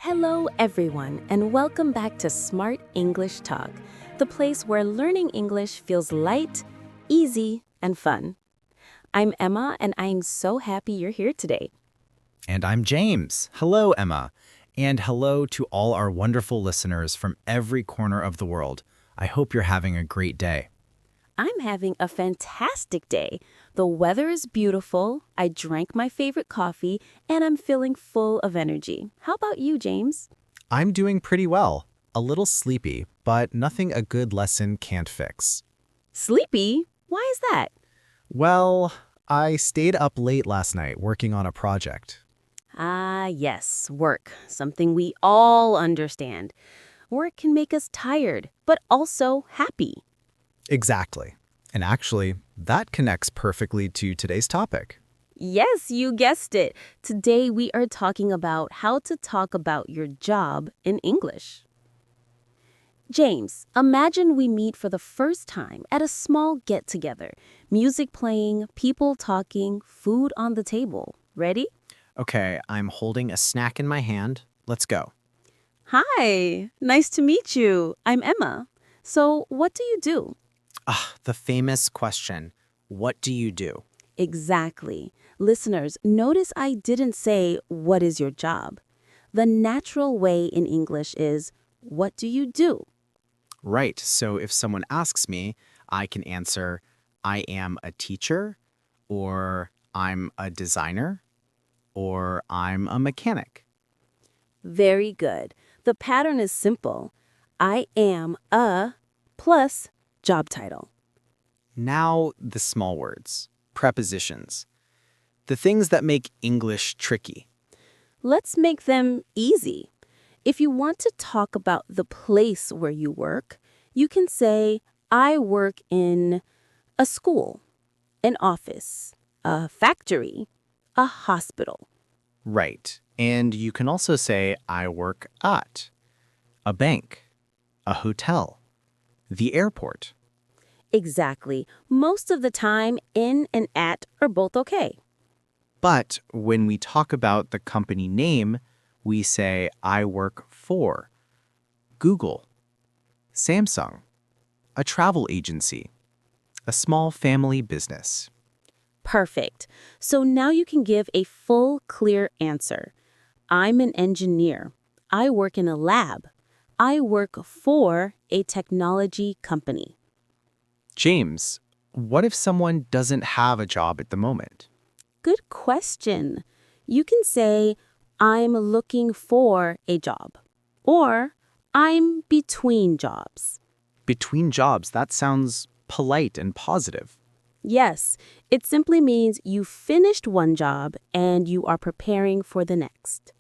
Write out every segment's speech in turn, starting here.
Hello, everyone, and welcome back to Smart English Talk, the place where learning English feels light, easy, and fun. I'm Emma, and I'm so happy you're here today. And I'm James. Hello, Emma. And hello to all our wonderful listeners from every corner of the world. I hope you're having a great day. I'm having a fantastic day. The weather is beautiful, I drank my favorite coffee, and I'm feeling full of energy. How about you, James? I'm doing pretty well. A little sleepy, but nothing a good lesson can't fix. Sleepy? Why is that? Well, I stayed up late last night working on a project. Ah, yes, work, something we all understand. Work can make us tired, but also happy. Exactly. And actually, that connects perfectly to today's topic. Yes, you guessed it. Today we are talking about how to talk about your job in English. James, imagine we meet for the first time at a small get-together. Music playing, people talking, food on the table. Ready? Okay, I'm holding a snack in my hand. Let's go. Hi, nice to meet you. I'm Emma. So, what do you do? The famous question, what do you do? Exactly. Listeners, notice I didn't say, what is your job? The natural way in English is, what do you do? Right, so if someone asks me, I can answer, I am a teacher, or I'm a designer, or I'm a mechanic. Very good. The pattern is simple. I am a plus job title. Now, the small words, prepositions, the things that make English tricky. Let's make them easy. If you want to talk about the place where you work, you can say, I work in a school, an office, a factory, a hospital. Right, and you can also say, I work at a bank, a hotel, the airport. Exactly. Most of the time, in and at are both okay. But when we talk about the company name, we say, I work for Google, Samsung, a travel agency, a small family business. Perfect. So now you can give a full, clear answer. I'm an engineer. I work in a lab. I work for a technology company. James, what if someone doesn't have a job at the moment? Good question. You can say, I'm looking for a job. Or, I'm between jobs. Between jobs, that sounds polite and positive. Yes, it simply means you finished one job and you are preparing for the next.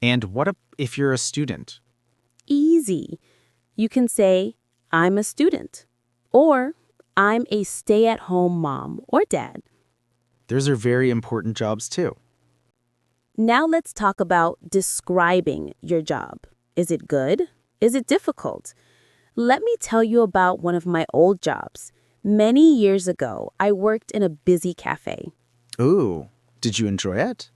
And what if you're a student? Easy. You can say, I'm a student. Or, I'm a stay-at-home mom or dad. Those are very important jobs too. Now let's talk about describing your job. Is it good? Is it difficult? Let me tell you about one of my old jobs. Many years ago, I worked in a busy cafe. Ooh, did you enjoy it?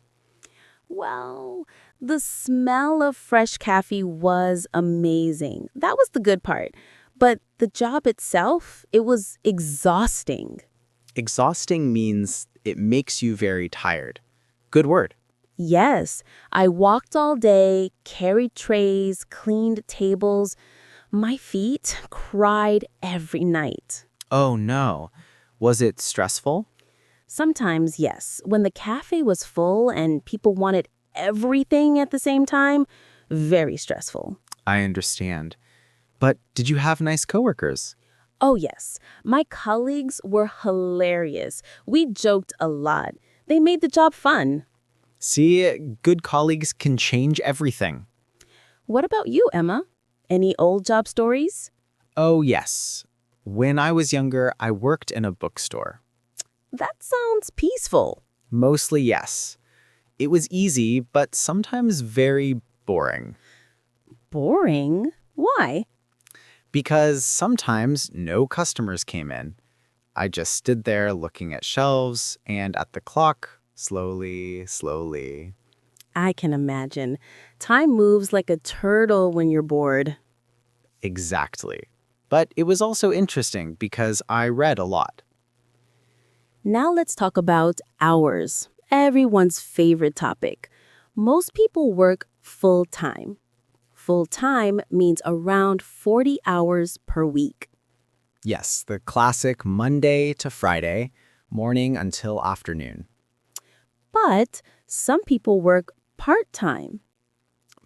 Well, the smell of fresh coffee was amazing. That was the good part. But the job itself, it was exhausting. Exhausting means it makes you very tired. Good word. Yes, I walked all day, carried trays, cleaned tables. My feet cried every night. Oh no. Was it stressful? Sometimes, yes, when the cafe was full and people wanted everything at the same time, very stressful. I understand. But did you have nice coworkers? Oh, yes, my colleagues were hilarious. We joked a lot. They made the job fun. See, good colleagues can change everything. What about you, Emma? Any old job stories? Oh, yes. When I was younger, I worked in a bookstore. That sounds peaceful. Mostly, yes. It was easy, but sometimes very boring. Boring? Why? Because sometimes no customers came in. I just stood there looking at shelves and at the clock, slowly. I can imagine. Time moves like a turtle when you're bored. Exactly. But it was also interesting because I read a lot. Now let's talk about hours, everyone's favorite topic. Most people work full-time. Full-time means around 40 hours per week. Yes, the classic Monday to Friday, morning until afternoon. But some people work part-time.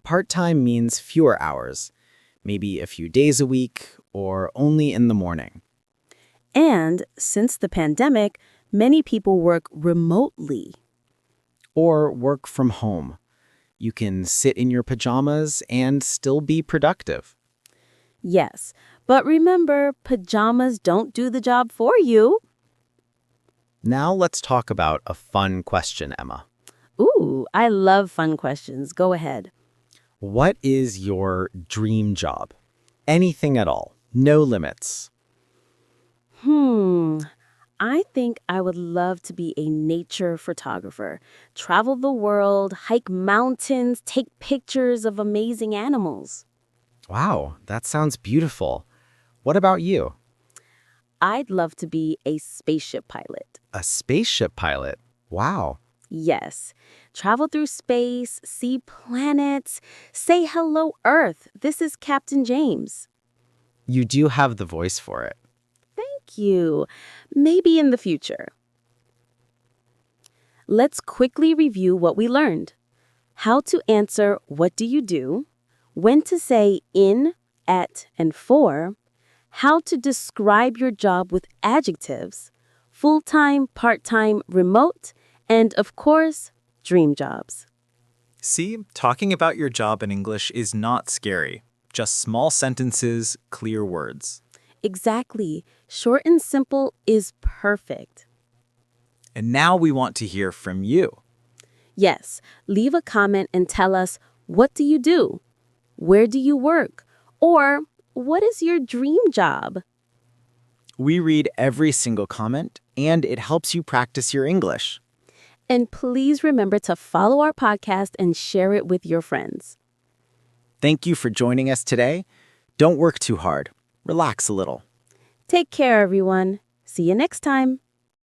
Part-time means fewer hours, maybe a few days a week or only in the morning. And since the pandemic, many people work remotely. Or work from home. You can sit in your pajamas and still be productive. Yes, but remember, pajamas don't do the job for you. Now let's talk about a fun question, Emma. Ooh, I love fun questions. Go ahead. What is your dream job? Anything at all. No limits. I think I would love to be a nature photographer. Travel the world, hike mountains, take pictures of amazing animals. Wow, that sounds beautiful. What about you? I'd love to be a spaceship pilot. A spaceship pilot. Wow. Yes. Travel through space, see planets, say hello, Earth. This is Captain James. You do have the voice for it. Thank you. Maybe in the future. Let's quickly review what we learned. How to answer what do you do, when to say in, at, and for, how to describe your job with adjectives, full-time, part-time, remote, and of course, dream jobs. See, talking about your job in English is not scary. Just small sentences, clear words. Exactly. Short and simple is perfect. And now we want to hear from you. Yes, leave a comment and tell us, what do you do? Where do you work? Or what is your dream job? We read every single comment, and it helps you practice your English. And please remember to follow our podcast and share it with your friends. Thank you for joining us today. Don't work too hard. Relax a little. Take care, everyone. See you next time.